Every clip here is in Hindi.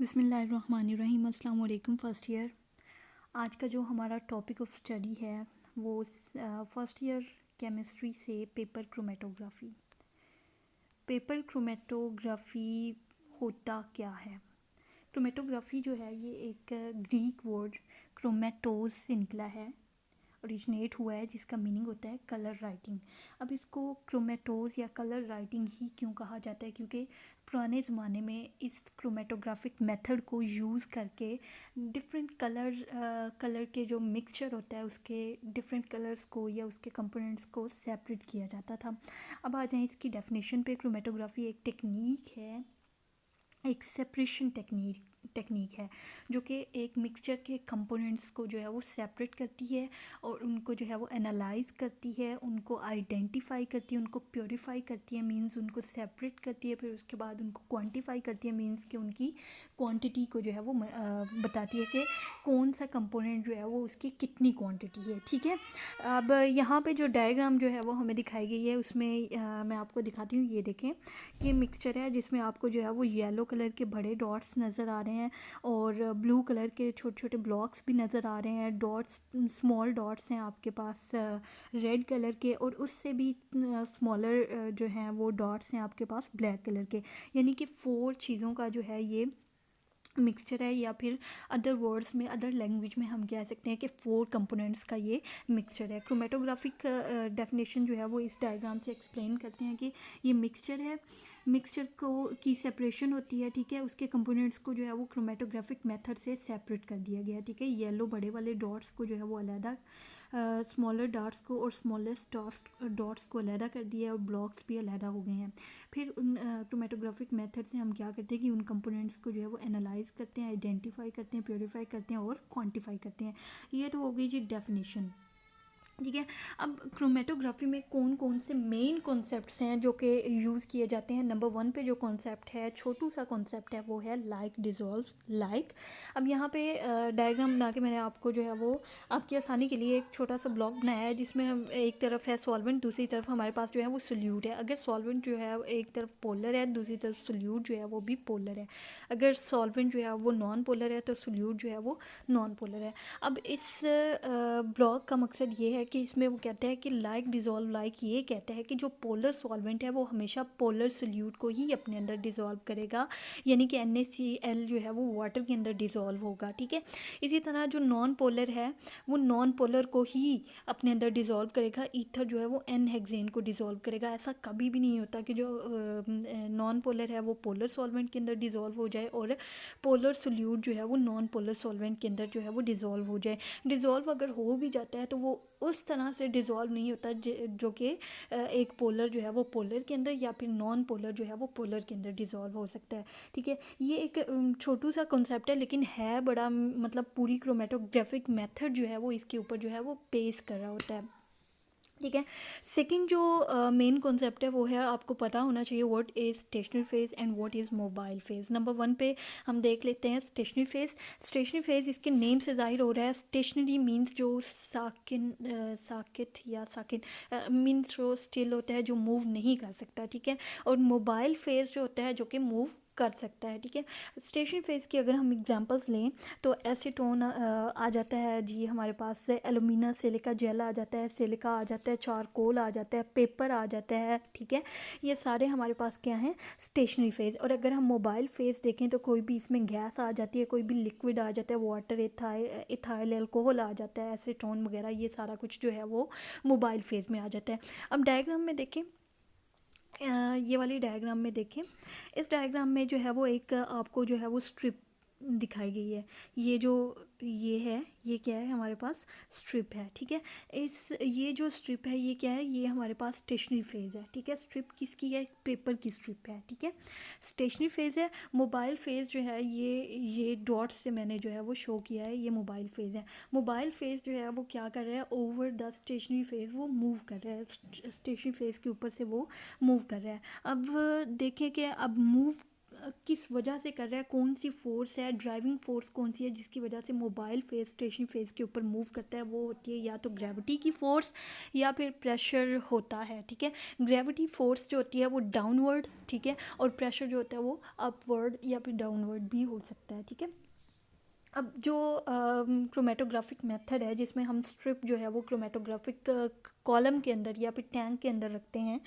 बिस्मिल्लाहिर्रहमानिर्रहीम। अस्सलाम वालेकुम फर्स्ट ईयर। आज का जो हमारा टॉपिक ऑफ स्टडी है वो फर्स्ट ईयर केमिस्ट्री से पेपर क्रोमेटोग्राफी। पेपर क्रोमेटोग्राफी होता क्या है? क्रोमेटोग्राफी जो है ये एक ग्रीक वर्ड क्रोमेटोज से निकला है, ओरिजिनेट हुआ है, जिसका मीनिंग होता है कलर राइटिंग। अब इसको क्रोमेटोज या कलर राइटिंग ही क्यों कहा जाता है? क्योंकि पुराने ज़माने में इस क्रोमेटोग्राफिक मेथड को यूज़ करके डिफरेंट कलर के जो मिक्सचर होता है उसके डिफरेंट कलर्स को या उसके कंपोनेंट्स को सेपरेट किया जाता था। अब आ जाएं इसकी डेफिनेशन पे। क्रोमेटोग्राफी एक टेक्निक है, एक सेपरेशन टेक्निक है जो कि एक मिक्सचर के कंपोनेंट्स को जो है वो सेपरेट करती है और उनको जो है वो एनालाइज करती है, उनको आइडेंटिफाई करती है, उनको प्योरीफाई करती है, मींस उनको सेपरेट करती है, फिर उसके बाद उनको क्वांटिफाई करती है, मींस कि उनकी क्वांटिटी को जो है वो बताती है कि कौन सा कंपोनेंट जो है वो उसकी कितनी क्वांटिटी है। ठीक है, अब यहाँ पे जो डायग्राम जो है वो हमें दिखाई गई है उसमें मैं आपको दिखाती हूँ। ये देखें, ये मिक्सचर है जिसमें आपको जो है वो येलो कलर के बड़े डॉट्स नज़र आ रहे हैं और ब्लू कलर के छोटे छोटे ब्लॉक्स भी नज़र आ रहे हैं। डॉट्स स्मॉल डॉट्स हैं आपके पास रेड कलर के, और उससे भी स्मॉलर जो हैं वो डॉट्स हैं आपके पास ब्लैक कलर के। यानी कि 4 चीज़ों का जो है ये मिक्सचर है, या फिर अदर वर्ड्स में, अदर लैंग्वेज में हम कह सकते हैं कि 4 कंपोनेंट्स का ये मिक्सचर है। क्रोमेटोग्राफिक डेफिनेशन जो है वो इस डायग्राम से एक्सप्लेन करते हैं कि ये मिक्सचर है, मिक्सचर को की सेपरेशन होती है। ठीक है, उसके कंपोनेंट्स को जो है वो क्रोमेटोग्राफिक मेथड से सेपरेट कर दिया गया। ठीक है, येलो बड़े वाले डॉट्स को जो है वो अलग, स्मॉलर डॉट्स को और स्मॉलेस्ट डॉट्स को अलहदा कर दिया और ब्लॉक्स भी अलहदा हो गए हैं। फिर उन क्रोमेटोग्राफिक मेथड से हम क्या करते हैं कि उन कंपोनेंट्स को जो है वो एनालाइज करते हैं, आइडेंटिफाई करते हैं, प्योरीफाई करते हैं और क्वांटिफाई करते हैं। ये तो हो गई जी डेफिनेशन। ठीक है, अब क्रोमेटोग्राफी में कौन कौन से मेन कॉन्सेप्ट्स हैं जो कि यूज़ किए जाते हैं? नंबर 1 पे जो कॉन्सेप्ट है, छोटू सा कॉन्सेप्ट है, वो है लाइक डिज़ोल्व लाइक। अब यहाँ पे डायग्राम बना के मैंने आपको जो है वो आपकी आसानी के लिए एक छोटा सा ब्लॉक बनाया है जिसमें हम एक तरफ है सॉल्वेंट, दूसरी तरफ हमारे पास जो है वो सोल्यूट है। अगर सॉल्वेंट जो है एक तरफ पोलर है, दूसरी तरफ सोल्यूट जो है वो भी पोलर है। अगर सॉल्वेंट जो है वो नॉन पोलर है तो सोल्यूट जो है वो नॉन पोलर है। अब इस ब्लॉग का मकसद ये है कि इसमें वो कहता है कि लाइक डिज़ोल्व लाइक, ये कहता है कि जो पोलर सॉल्वेंट है वो हमेशा पोलर सोल्यूट को ही अपने अंदर डिज़ोल्व करेगा, यानी कि NaCl जो है वो वाटर के अंदर डिज़ोल्व होगा। ठीक है, इसी तरह जो नॉन पोलर है वो नॉन पोलर को ही अपने अंदर डिज़ोल्व करेगा। ईथर जो है वो N हेक्सेन को डिज़ोल्व करेगा। ऐसा कभी भी नहीं होता कि जो नॉन पोलर है वो पोलर सॉल्वेंट के अंदर डिज़ोल्व हो जाए और पोलर सोल्यूट जो है वो नॉन पोलर सॉल्वेंट के अंदर जो है वो डिज़ोल्व हो जाए। डिज़ोल्व अगर हो भी जाता है तो वो उस तरह से डिज़ोल्व नहीं होता जो कि एक पोलर जो है वो पोलर के अंदर या फिर नॉन पोलर जो है वो पोलर के अंदर डिज़ोल्व हो सकता है। ठीक है, ये एक छोटू सा कॉन्सेप्ट है लेकिन है बड़ा, मतलब पूरी क्रोमेटोग्राफिक मेथड जो है वो इसके ऊपर जो है वो पेश कर रहा होता है। ठीक है, सेकंड जो मेन कॉन्सेप्ट है वो है, आपको पता होना चाहिए, what is stationary phase and what is mobile phase. Number 1 पे हम देख लेते हैं स्टेशनरी फेज़। स्टेशनरी फेज़ इसके नेम से जाहिर हो रहा है। स्टेशनरी मींस जो साकिन मींस जो स्टिल होता है, जो मूव नहीं कर सकता। ठीक है, और मोबाइल फेज़ जो होता है जो कि मूव कर सकता है। ठीक है, स्टेशनरी फेज़ की अगर हम एग्जांपल्स लें तो एसीटोन आ जाता है जी हमारे पास, से एलुमिना सिलिका जेल आ जाता है, सिलिका आ जाता है, चारकोल आ जाता है, पेपर आ जाता है। ठीक है, ये सारे हमारे पास क्या हैं? Stationary phase. और अगर हम मोबाइल फेज़ देखें तो कोई भी इसमें गैस आ जाती है, कोई भी लिक्विड आ जाता है, वाटर, इथाइल एल्कोहल आ जाता है, एसीटोन वगैरह, ये सारा कुछ जो है वो मोबाइल फेज़ में आ जाता है। अब डायग्राम में देखें, ये वाली डायग्राम में देखें, इस डायग्राम में जो है वो एक आपको जो है वो स्ट्रिप दिखाई गई है। ये जो ये है, ये क्या है? हमारे पास स्ट्रिप है। ठीक है, ये जो स्ट्रिप है ये क्या है? ये हमारे पास स्टेशनरी फेज़ है। ठीक है, स्ट्रिप किसकी है? पेपर की स्ट्रिप है। ठीक है, स्टेशनरी फेज़ है। मोबाइल फेज़ जो है ये डॉट्स से मैंने जो है वो शो किया है, ये मोबाइल फेज़ है। मोबाइल फेज़ जो है वो क्या कर रहा है? ओवर द स्टेशनरी फेज़ वो मूव कर रहा है, स्टेशनरी फेज़ के ऊपर से वो मूव कर रहा है। अब देखें कि अब मूव किस वजह से कर रहा है, कौन सी फोर्स है, ड्राइविंग फोर्स कौन सी है जिसकी वजह से मोबाइल फेज स्टेशनरी फेज के ऊपर मूव करता है, वो होती है या तो ग्रेविटी की फोर्स या फिर प्रेशर होता है। ठीक है, ग्रेविटी फोर्स जो होती है वो डाउनवर्ड, ठीक है, और प्रेशर जो होता है वो अपवर्ड या फिर डाउनवर्ड भी हो सकता है। ठीक है, अब जो क्रोमेटोग्राफिक मेथड है जिसमें हम स्ट्रिप जो है वो क्रोमेटोग्राफिक कॉलम के अंदर या फिर टैंक के अंदर रखते हैं,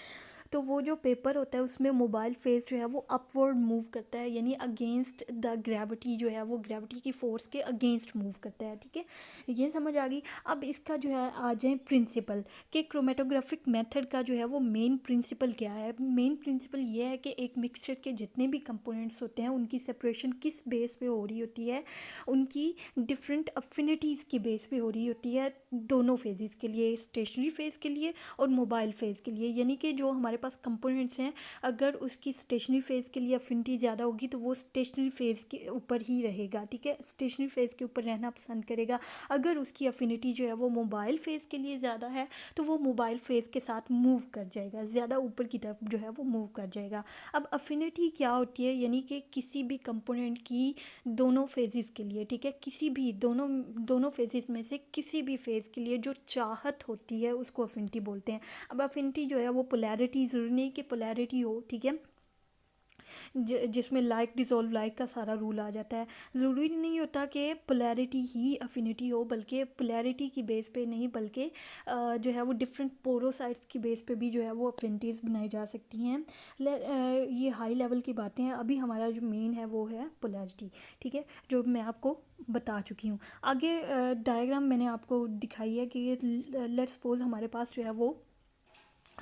तो वो जो पेपर होता है उसमें मोबाइल फेज जो है वो अपवर्ड मूव करता है, यानी अगेंस्ट द ग्रेविटी जो है वो ग्रेविटी की फोर्स के अगेंस्ट मूव करता है। ठीक है, ये समझ आ गई। अब इसका जो है आ जाए प्रिंसिपल कि क्रोमेटोग्राफिक मेथड का जो है वो मेन प्रिंसिपल क्या है। मेन प्रिंसिपल ये है कि एक मिक्सचर के जितने भी कंपोनेंट्स होते हैं उनकी सेपरेशन किस बेस पे हो रही होती है, उनकी डिफरेंट अफिनिटीज़ की बेस पे हो रही होती है दोनों फेजेस के लिए, स्टेशनरी फेज़ के लिए और मोबाइल फेज़ के लिए। यानी कि जो हमारे पास कंपोनेंट्स हैं, अगर उसकी स्टेशनरी फेज़ के लिए अफिनिटी ज़्यादा होगी तो वो स्टेशनरी फेज़ के ऊपर ही रहेगा। ठीक है, स्टेशनरी फेज़ के ऊपर रहना पसंद करेगा। अगर उसकी अफिनिटी जो है वो मोबाइल फेज़ के लिए ज़्यादा है तो वो मोबाइल फेज़ के साथ मूव कर जाएगा, ज़्यादा ऊपर की तरफ जो है वो मूव कर जाएगा। अब अफिनिटी क्या होती है, यानी कि किसी भी कंपोनेंट की दोनों फेजेस के लिए, ठीक है, किसी भी दोनों फेजेस में से किसी भी फेज़ के लिए जो चाहत होती है उसको अफिनिटी बोलते हैं। अब अफिनिटी जो है वो पोलैरिटी, ज़रूरी नहीं कि पोलैरिटी हो, ठीक है, जिसमें लाइक डिज़ोल्व लाइक का सारा रूल आ जाता है। ज़रूरी नहीं होता कि पोलैरिटी ही अफिनिटी हो, बल्कि पोलैरिटी की बेस पे नहीं, बल्कि जो है वो डिफरेंट पोरोसाइट्स की बेस पे भी जो है वो अफिनिटीज़ बनाई जा सकती हैं। ये हाई लेवल की बातें हैं। अभी हमारा जो मेन है वो है पोलैरिटी। ठीक है, जो मैं आपको बता चुकी हूँ। आगे डायग्राम मैंने आपको दिखाई है कि लेट्स सपोज हमारे पास जो है वो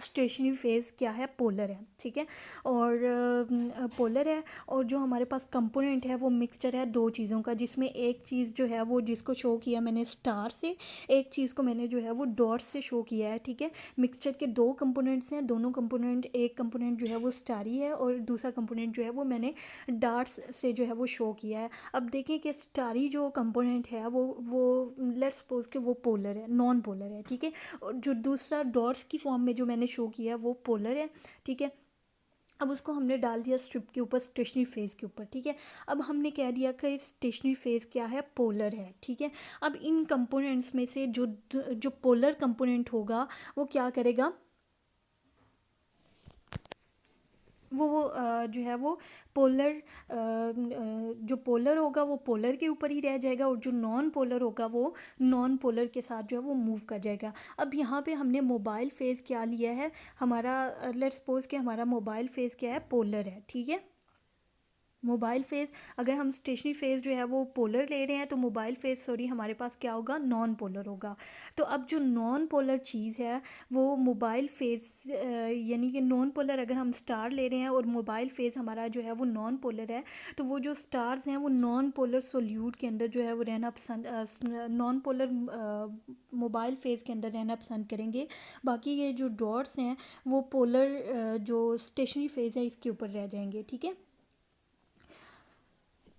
स्टेशनरी फेज़ क्या है, पोलर है। ठीक है, और पोलर है, और जो हमारे पास कंपोनेंट है वो मिक्सचर है दो चीज़ों का, जिसमें एक चीज़ जो है वो जिसको शो किया मैंने स्टार से, एक चीज़ को मैंने जो है वो डॉट से शो किया है। ठीक है, मिक्सचर के दो कंपोनेंट्स हैं, दोनों कंपोनेंट, एक कंपोनेंट जो है वो स्टारी है और दूसरा कंपोनेंट जो है वो मैंने डार्ट्स से जो है वो शो किया है। अब देखें कि स्टारी जो कंपोनेंट है वो लेट्स सपोज कि वो पोलर है, नॉन पोलर है। ठीक है, और जो दूसरा डॉट्स की फॉर्म में जो मैंने शो किया है वो पोलर है। ठीक है, अब उसको हमने डाल दिया स्ट्रिप के ऊपर, स्टेशनरी फेज़ के ऊपर। ठीक है, अब हमने कह दिया कि स्टेशनरी फेज़ क्या है, पोलर है। ठीक है, अब इन कंपोनेंट्स में से जो पोलर कंपोनेंट होगा वो क्या करेगा, वो जो है वो पोलर जो पोलर होगा वो पोलर के ऊपर ही रह जाएगा, और जो नॉन पोलर होगा वो नॉन पोलर के साथ जो है वो मूव कर जाएगा। अब यहाँ पे हमने मोबाइल फेज़ क्या लिया है, हमारा लेट्स सपोज कि हमारा मोबाइल फेज़ क्या है, पोलर है। ठीक है, मोबाइल फेज़, अगर हम स्टेशनरी फेज़ जो है वो पोलर ले रहे हैं तो मोबाइल फेज़ सॉरी हमारे पास क्या होगा, नॉन पोलर होगा। तो अब जो नॉन पोलर चीज़ है वो मोबाइल फेज़ यानी कि नॉन पोलर, अगर हम स्टार ले रहे हैं और मोबाइल फेज़ हमारा जो है वो नॉन पोलर है, तो वो जो स्टार्स हैं वो नॉन पोलर सोल्यूट के अंदर जो है वो रहना पसंद, नॉन पोलर मोबाइल फेज़ के अंदर रहना पसंद करेंगे। बाकी ये जो डॉट्स हैं वो पोलर जो स्टेशनरी फेज़ है इसके ऊपर रह जाएंगे। ठीक है,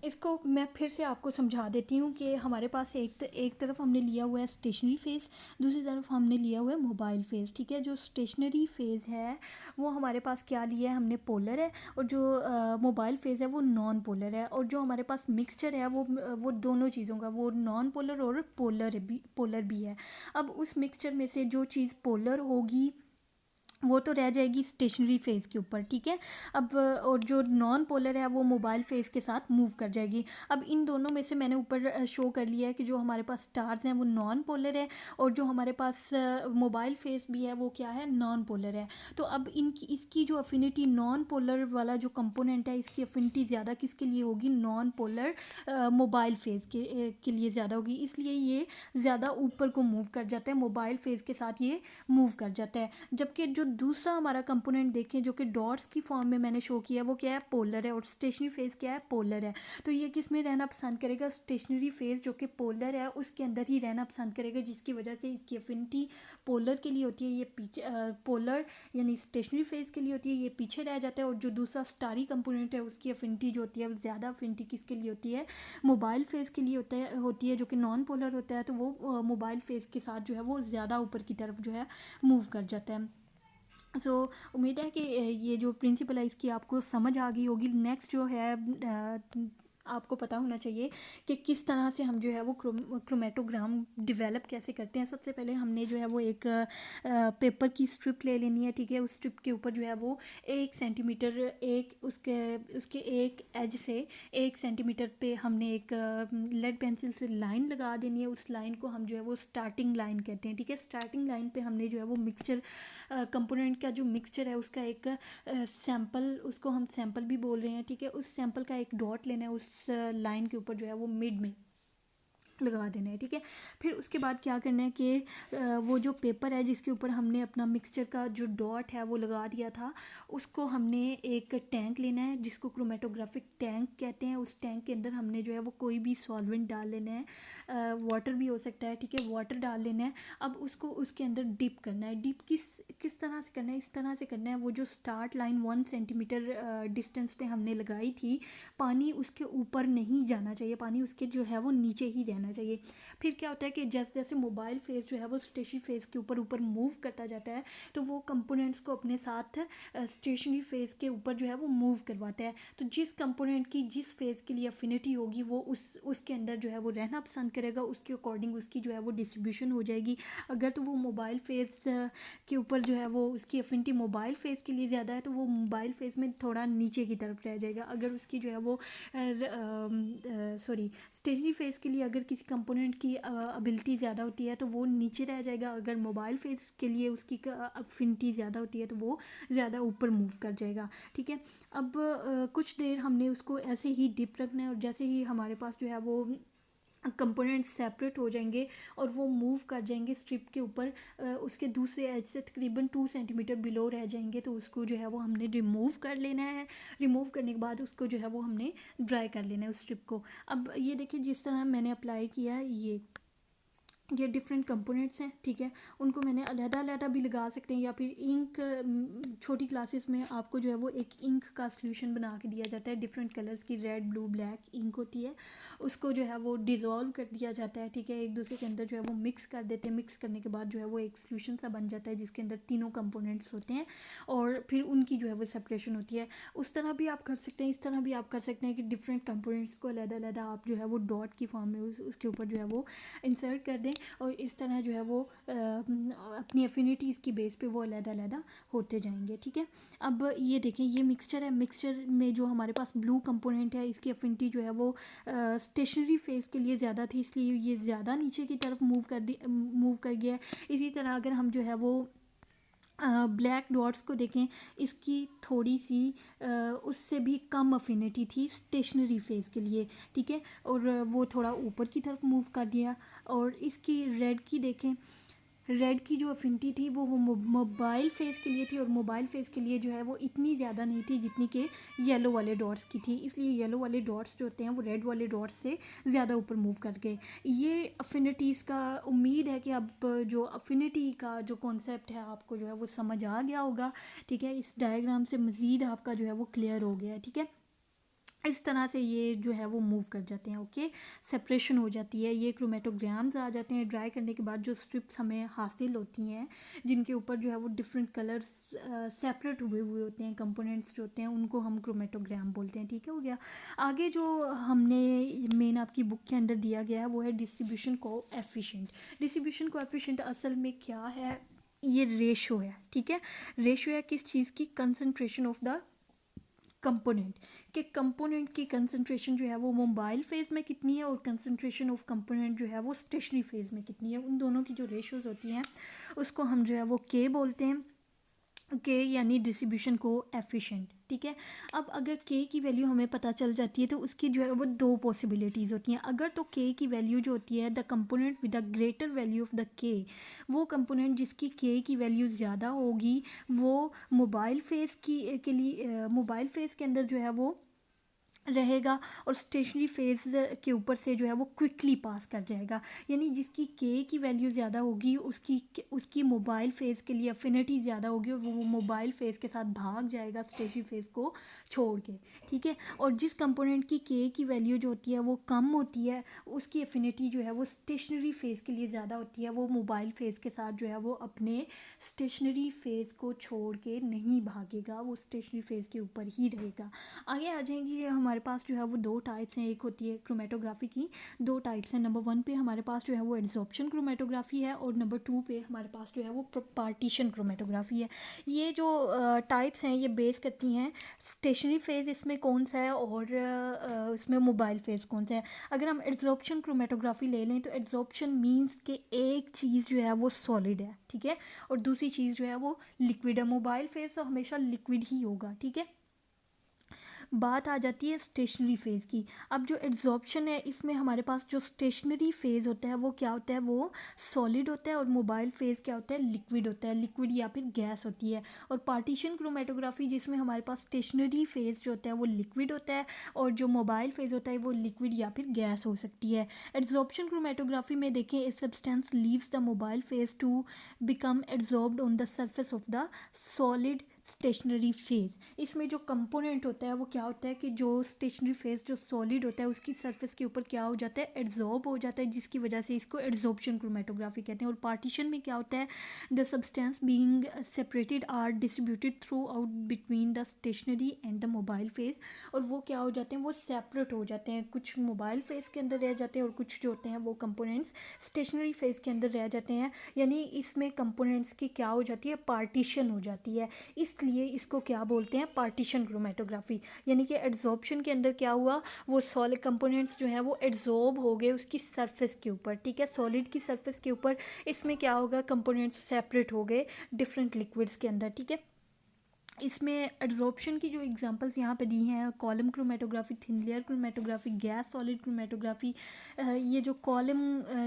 इसको मैं फिर से आपको समझा देती हूँ कि हमारे पास एक तरफ हमने लिया हुआ है स्टेशनरी फेज़, दूसरी तरफ हमने लिया हुआ है मोबाइल फेज़। ठीक है, जो स्टेशनरी फेज़ है वो हमारे पास क्या लिया है हमने, पोलर है, और जो मोबाइल फेज़ है वो नॉन पोलर है, और जो हमारे पास मिक्सचर है वो दोनों चीज़ों का, वो नॉन पोलर और पोलर भी है। अब उस मिक्सचर में से जो चीज़ पोलर होगी वो तो रह जाएगी स्टेशनरी फेज़ के ऊपर। ठीक है, अब और जो नॉन पोलर है वो मोबाइल फेज़ के साथ मूव कर जाएगी। अब इन दोनों में से मैंने ऊपर शो कर लिया है कि जो हमारे पास स्टार्स हैं वो नॉन पोलर है, और जो हमारे पास मोबाइल फेज़ भी है वो क्या है, नॉन पोलर है। तो अब इसकी जो अफिनिटी नॉन पोलर वाला जो कंपोनेंट है इसकी अफिनिटी ज़्यादा किसके लिए होगी, नॉन पोलर मोबाइल फेज़ के लिए ज़्यादा होगी, इसलिए ये ज़्यादा ऊपर को मूव कर जाता है, मोबाइल फेज़ के साथ ये मूव कर जाता है। जबकि जो दूसरा हमारा कंपोनेंट देखें जो कि डॉट्स की फॉर्म में मैंने शो किया वो क्या है, पोलर है, और स्टेशनरी फेज़ क्या है, पोलर है। तो ये किस में रहना पसंद करेगा, स्टेशनरी फेज़ जो कि पोलर है उसके अंदर ही रहना पसंद करेगा, जिसकी वजह से इसकी अफिनिटी पोलर के लिए होती है, ये पीछे पोलर यानी स्टेशनरी फेज़ के लिए होती है, ये पीछे रह जाता है। और जो दूसरा स्टारी कंपोनेंट है उसकी अफिनिटी जो होती है वो ज़्यादा अफिनिटी किसके लिए होती है, मोबाइल फेज़ के लिए होती है जो कि नॉन पोलर होता है, तो वो मोबाइल फेज़ के साथ जो है वो ज़्यादा ऊपर की तरफ जो है मूव कर जाता है। उम्मीद है कि ये जो प्रिंसिपल है इसकी आपको समझ आ गई होगी। नेक्स्ट जो है आपको पता होना चाहिए कि किस तरह से हम जो है वो क्रोमेटोग्राम डेवलप कैसे करते हैं। सबसे पहले हमने जो है वो एक पेपर की स्ट्रिप ले लेनी है, ठीक है। उस स्ट्रिप के ऊपर जो है वो 1 सेंटीमीटर, एक उसके उसके एक एज से 1 सेंटीमीटर पे हमने एक लेड पेंसिल से लाइन लगा देनी है। उस लाइन को हम जो है वो स्टार्टिंग लाइन कहते हैं, ठीक है। स्टार्टिंग लाइन पे हमने जो है वो मिक्सचर कंपोनेंट का जो मिक्सचर है उसका एक सैंपल, उसको हम सैंपल भी बोल रहे हैं, ठीक है। उस सैंपल का एक डॉट लेना है, उस लाइन के ऊपर जो है वो मिड में लगा देना है, ठीक है। फिर उसके बाद क्या करना है कि वो जो पेपर है जिसके ऊपर हमने अपना मिक्सचर का जो डॉट है वो लगा दिया था, उसको हमने एक टैंक लेना है जिसको क्रोमेटोग्राफिक टैंक कहते हैं। उस टैंक के अंदर हमने जो है वो कोई भी सॉल्वेंट डाल लेना है, वाटर भी हो सकता है, ठीक है। वाटर डाल लेना है। अब उसको उसके अंदर डिप करना है। डिप किस किस तरह से करना है? इस तरह से करना है, वो जो स्टार्ट लाइन 1 सेंटीमीटर डिस्टेंस पे हमने लगाई थी, पानी उसके ऊपर नहीं जाना चाहिए, पानी उसके जो है वो नीचे ही रहना चाहिए। फिर क्या होता है कि जैसे जैसे मोबाइल फेस जो है वो स्टेशनरी फेस के ऊपर ऊपर मूव करता जाता है, तो वो कंपोनेंट्स को अपने साथ स्टेशनरी फेस के ऊपर जो है वो मूव करवाता है। तो जिस कंपोनेंट की जिस फेस के लिए अफिनिटी होगी वो उसके अंदर जो है वो रहना पसंद करेगा, उसके अकॉर्डिंग उसकी जो है वो डिस्ट्रीब्यूशन हो जाएगी। अगर तो वो मोबाइल फेस के ऊपर जो है वो उसकी अफिनिटी मोबाइल फेस के लिए ज़्यादा है तो वो मोबाइल फेस में थोड़ा नीचे की तरफ रह जाएगा। अगर उसकी जो है वो स्टेशनरी फेस के लिए अगर किसी कंपोनेंट की एबिलिटी ज़्यादा होती है तो वो नीचे रह जाएगा। अगर मोबाइल फेस के लिए उसकी अफिनिटी ज़्यादा होती है तो वो ज़्यादा ऊपर मूव कर जाएगा, ठीक है। अब कुछ देर हमने उसको ऐसे ही डिप रखना है, और जैसे ही हमारे पास जो है वो कंपोनेंट्स सेपरेट हो जाएंगे और वो मूव कर जाएंगे स्ट्रिप के ऊपर, उसके दूसरे एज से तकरीबन 2 सेंटीमीटर बिलो रह जाएंगे, तो उसको जो है वो हमने रिमूव कर लेना है। रिमूव करने के बाद उसको जो है वो हमने ड्राई कर लेना है उस स्ट्रिप को। अब ये देखिए जिस तरह मैंने अप्लाई किया है, ये डिफरेंट कंपोनेंट्स हैं, ठीक है। उनको मैंने अलग-अलग भी लगा सकते हैं, या फिर इंक, छोटी क्लासेस में आपको जो है वो एक इंक का सॉल्यूशन बना के दिया जाता है। डिफरेंट कलर्स की रेड, ब्लू, ब्लैक इंक होती है, उसको जो है वो डिज़ोल्व कर दिया जाता है, ठीक है। एक दूसरे के अंदर जो है वो मिक्स कर देते हैं। मिक्स करने के बाद जो है वो एक सॉल्यूशन सा बन जाता है जिसके अंदर तीनों कंपोनेंट्स होते हैं, और फिर उनकी जो है वो सेपरेशन होती है। उस तरह भी आप कर सकते हैं, इस तरह भी आप कर सकते हैं कि डिफरेंट कंपोनेंट्स को अलग-अलग आप जो है वो डॉट की फॉर्म में उसके ऊपर जो है वो इंसर्ट कर दें, और इस तरह जो है वो अपनी एफिनिटीज़ की बेस पे वो अलग-अलग होते जाएंगे, ठीक है। अब ये देखें, ये मिक्सचर है। मिक्सचर में जो हमारे पास ब्लू कंपोनेंट है इसकी एफिनिटी जो है वो स्टेशनरी फेस के लिए ज़्यादा थी, इसलिए ये ज़्यादा नीचे की तरफ मूव कर गया है। इसी तरह अगर हम जो है वो ब्लैक डॉट्स को देखें, इसकी थोड़ी सी उससे भी कम अफिनिटी थी स्टेशनरी फेस के लिए, ठीक है, और वो थोड़ा ऊपर की तरफ मूव कर दिया। और इसकी रेड की देखें, रेड की जो अफिनिटी थी वो मोबाइल फेस के लिए थी, और मोबाइल फेस के लिए जो है वो इतनी ज़्यादा नहीं थी जितनी कि येलो वाले डॉट्स की थी, इसलिए येलो वाले डॉट्स जो होते हैं वो रेड वाले डॉट्स से ज़्यादा ऊपर मूव कर गए। ये अफिनिटीज़ का, उम्मीद है कि अब जो अफिनिटी का जो कॉन्सेप्ट है आपको जो है वो समझ आ गया होगा, ठीक है। इस डायग्राम से मज़ीद आपका जो है वो क्लियर हो गया है, ठीक है। इस तरह से ये जो है वो मूव कर जाते हैं, ओके। सेपरेशन हो जाती है, ये क्रोमेटोग्राम्स आ जाते हैं। ड्राई करने के बाद जो स्ट्रिप्स हमें हासिल होती हैं जिनके ऊपर जो है वो डिफरेंट कलर्स सेपरेट हुए हुए होते हैं, कंपोनेंट्स जो होते हैं उनको हम क्रोमेटोग्राम बोलते हैं, ठीक है, हो गया। आगे जो हमने मेन आपकी बुक के अंदर दिया गया है वो है डिस्ट्रीब्यूशन कोएफिशिएंट। डिस्ट्रीब्यूशन कोएफिशिएंट असल में क्या है? ये रेशो है, ठीक है। रेशो है किस चीज़ की? कंसंट्रेशन ऑफ द कंपोनेंट, के कंपोनेंट की कंसंट्रेशन जो है वो मोबाइल फेज़ में कितनी है और कंसंट्रेशन ऑफ कंपोनेंट जो है वो स्टेशनरी फेज़ में कितनी है। उन दोनों की जो रेशोज़ होती हैं उसको हम जो है वो के बोलते हैं, के यानी डिस्ट्रीब्यूशन कोएफिशिएंट, ठीक है। अब अगर के की वैल्यू हमें पता चल जाती है तो उसकी जो है वो दो पॉसिबिलिटीज़ होती हैं। अगर तो के की वैल्यू जो होती है, the component with the greater value of the के, वो कंपोनेंट जिसकी के की वैल्यू ज़्यादा होगी वो मोबाइल फेस के लिए मोबाइल फेस के अंदर जो है वो रहेगा और स्टेशनरी फेज के ऊपर से जो है वो क्विकली पास कर जाएगा। यानी जिसकी के की वैल्यू ज़्यादा होगी उसकी मोबाइल फेज़ के लिए अफिनिटी ज़्यादा होगी और वो मोबाइल फेज़ के साथ भाग जाएगा स्टेशनरी फेज़ को छोड़ के, ठीक है। और जिस कंपोनेंट की के की वैल्यू जो होती है वो कम होती है, उसकी अफिनिटी जो है वो स्टेशनरी फेज़ के लिए ज़्यादा होती है, वो मोबाइल फेज़ के साथ जो है वो अपने स्टेशनरी फेज़ को छोड़ के नहीं भागेगा, वो स्टेशनरी फेज़ के ऊपर ही रहेगा। आगे आ जाएंगी, हमारे पास जो है वो दो टाइप्स हैं। एक होती है क्रोमेटोग्राफी की, दो टाइप्स हैं। नंबर 1 पे हमारे पास जो है वो एड्सॉर्प्शन क्रोमेटोग्राफी है और नंबर 2 पे हमारे पास जो है वो पार्टीशन क्रोमेटोग्राफी है। ये जो टाइप्स हैं ये बेस करती हैं स्टेशनरी फेज़ इसमें कौन सा है और इसमें मोबाइल फेज़ कौन सा है। अगर हम एड्सॉर्प्शन क्रोमेटोग्राफी ले लें तो एड्सॉर्प्शन मीन्स कि एक चीज़ जो है वो सॉलिड है, ठीक है, और दूसरी चीज़ जो है वो लिक्विड है। मोबाइल फेज़ तो हमेशा लिक्विड ही होगा, ठीक है। बात आ जाती है स्टेशनरी फेज़ की। अब जो एड्सॉर्प्शन है इसमें हमारे पास जो स्टेशनरी फेज़ होता है वो क्या होता है, वो सॉलिड होता है और मोबाइल फेज़ क्या होता है, लिक्विड होता है, लिक्विड या फिर गैस होती है। और पार्टीशन क्रोमेटोग्राफी जिसमें हमारे पास स्टेशनरी फेज़ जो होता है वो लिक्विड होता है और जो मोबाइल फेज़ होता है वो लिक्विड या फिर गैस हो सकती है। एड्सॉर्प्शन क्रोमेटोग्राफी में देखें, a substance leaves the mobile phase to become adsorbed on the surface of the solid stationary phase. इसमें जो कंपोनेंट होता है वो क्या होता है कि जो स्टेशनरी फेज़ जो सॉलिड होता है उसकी सरफेस के ऊपर क्या हो जाता है, एड्सॉर्ब हो जाता है, जिसकी वजह से इसको एड्सॉर्प्शन क्रोमेटोग्राफी कहते हैं। और पार्टीशन में क्या होता है, the substance being separated are distributed throughout between the stationary and the mobile phase. और वो क्या हो जाते हैं, वो सेपरेट हो जाते हैं, कुछ मोबाइल फेज़ के अंदर रह जाते हैं और कुछ जो होते हैं वो कंपोनेंट्स स्टेशनरी फेज़ के अंदर रह जाते हैं। यानी इसमें कंपोनेंट्स की क्या हो जाती है, पार्टीशन हो जाती है, इसलिए इसको क्या बोलते हैं, पार्टीशन क्रोमेटोग्राफी। यानी कि एड्सॉर्प्शन के अंदर क्या हुआ, वो सॉलिड कंपोनेंट्स जो हैं वो एड्सॉर्ब हो गए उसकी सरफेस के ऊपर, ठीक है, सॉलिड की सरफेस के ऊपर। इसमें क्या होगा, कंपोनेंट्स सेपरेट हो गए डिफरेंट लिक्विड्स के अंदर, ठीक है। इसमें एड्सॉर्प्शन की जो एग्जांपल्स यहाँ पे दी हैं, column chromatography, thin layer chromatography, gas solid chromatography. ये जो column,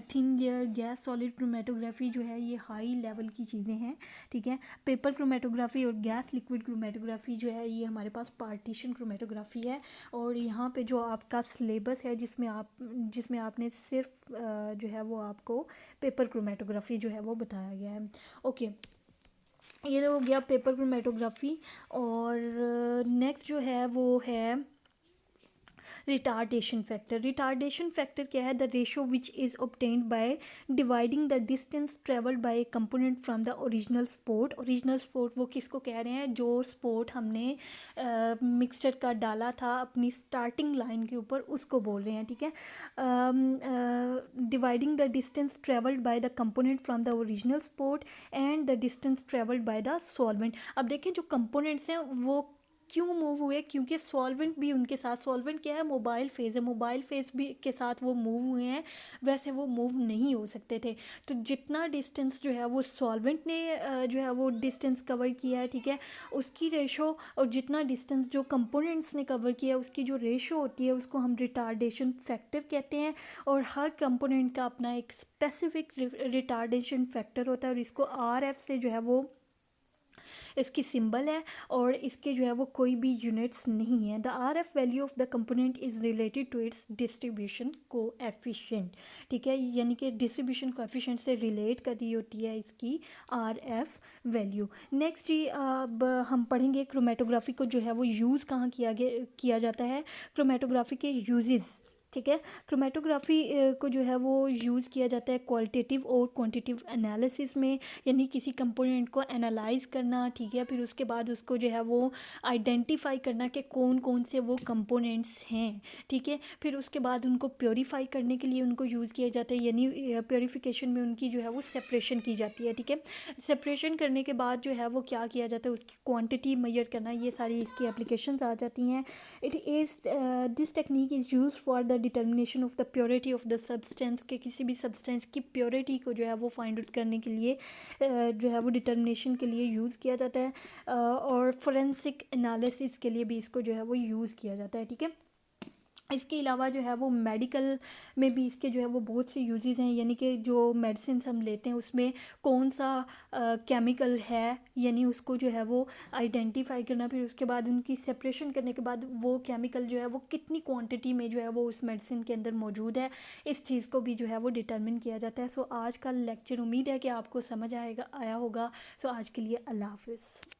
thin layer, gas solid chromatography जो है ये हाई लेवल की चीज़ें हैं, ठीक है। पेपर क्रोमेटोग्राफी और गैस लिक्विड क्रोमेटोग्राफी जो है ये हमारे पास पार्टीशन क्रोमेटोग्राफी है। और यहाँ पे जो आपका सिलेबस है जिसमें आपने सिर्फ जो है वो आपको पेपर क्रोमेटोग्राफी जो है वो बताया गया है। ओके, ये तो हो गया पेपर क्रोमेटोग्राफी। और नेक्स्ट जो है वो है रिटार्डेशन फैक्टर। रिटार्डेशन फैक्टर क्या है, the ratio which is obtained by dividing the distance travelled by component from the original sport. Original sport वो किसको कह रहे हैं, जो स्पोर्ट हमने मिक्सचर का डाला था अपनी स्टार्टिंग लाइन के ऊपर, उसको बोल रहे हैं, ठीक है। Dividing the distance travelled by the component from the original sport and the distance travelled by the solvent. अब देखें जो कंपोनेंट्स हैं वो क्यों मूव हुए, क्योंकि सॉल्वेंट भी उनके साथ, सॉल्वेंट क्या है, मोबाइल फेज़ है, मोबाइल फेज़ भी के साथ वो मूव हुए हैं, वैसे वो मूव नहीं हो सकते थे। तो जितना डिस्टेंस जो है वो सॉल्वेंट ने जो है वो डिस्टेंस कवर किया है, ठीक है, उसकी रेशो, और जितना डिस्टेंस जो कंपोनेंट्स ने कवर किया है उसकी जो रेशो होती है उसको हम रिटार्डेशन फैक्टर कहते हैं। और हर कंपोनेंट का अपना एक स्पेसिफिक रिटार्डेशन फैक्टर होता है और इसको RF से जो है वो इसकी सिंबल है और इसके जो है वो कोई भी यूनिट्स नहीं है। The RF value of the component is related to its distribution coefficient, ठीक है, यानी कि डिस्ट्रीब्यूशन कोएफिशिएंट से रिलेट कर रही होती है इसकी RF वैल्यू। नेक्स्ट जी, अब हम पढ़ेंगे क्रोमेटोग्राफी को जो है वो यूज़ कहाँ किया जाता है, क्रोमेटोग्राफी के यूजेस, ठीक है। क्रोमेटोग्राफी को जो है वो यूज़ किया जाता है क्वालिटेटिव और क्वांटिटेटिव एनालिसिस में, यानी किसी कंपोनेंट को एनालाइज करना, ठीक है, फिर उसके बाद उसको जो है वो आइडेंटिफाई करना कि कौन कौन से वो कंपोनेंट्स हैं, ठीक है, फिर उसके बाद उनको प्योरीफाई करने के लिए उनको यूज़ किया जाता है, यानी प्योरीफिकेशन में उनकी जो है वो सेपरेशन की जाती है, ठीक है। सेपरेशन करने के बाद जो है वो क्या किया जाता है, उसकी क्वांटिटी मेजर करना, ये सारी इसकी एप्लीकेशंस आ जाती हैं। It is this technique is use for the determination of the purity of the substance, के किसी भी सब्सटेंस की प्योरिटी को जो है वो फाइंड आउट करने के लिए जो है वो डिटर्मिनेशन के लिए यूज़ किया जाता है। और फोरेंसिक एनालिसिस के लिए भी इसको जो है वो यूज़ किया जाता है, ठीक है। इसके अलावा जो है वो मेडिकल में भी इसके जो है वो बहुत से यूजेस हैं, यानी कि जो मेडिसिन हम लेते हैं उसमें कौन सा केमिकल है, यानी उसको जो है वो आइडेंटिफाई करना, फिर उसके बाद उनकी सेपरेशन करने के बाद वो केमिकल जो है वो कितनी क्वांटिटी में जो है वो उस मेडिसिन के अंदर मौजूद है, इस चीज़ को भी जो है वो डिटरमिन किया जाता है। सो आज का लेक्चर उम्मीद है कि आपको समझ आया होगा। सो आज के लिए अल्लाह हाफिज़।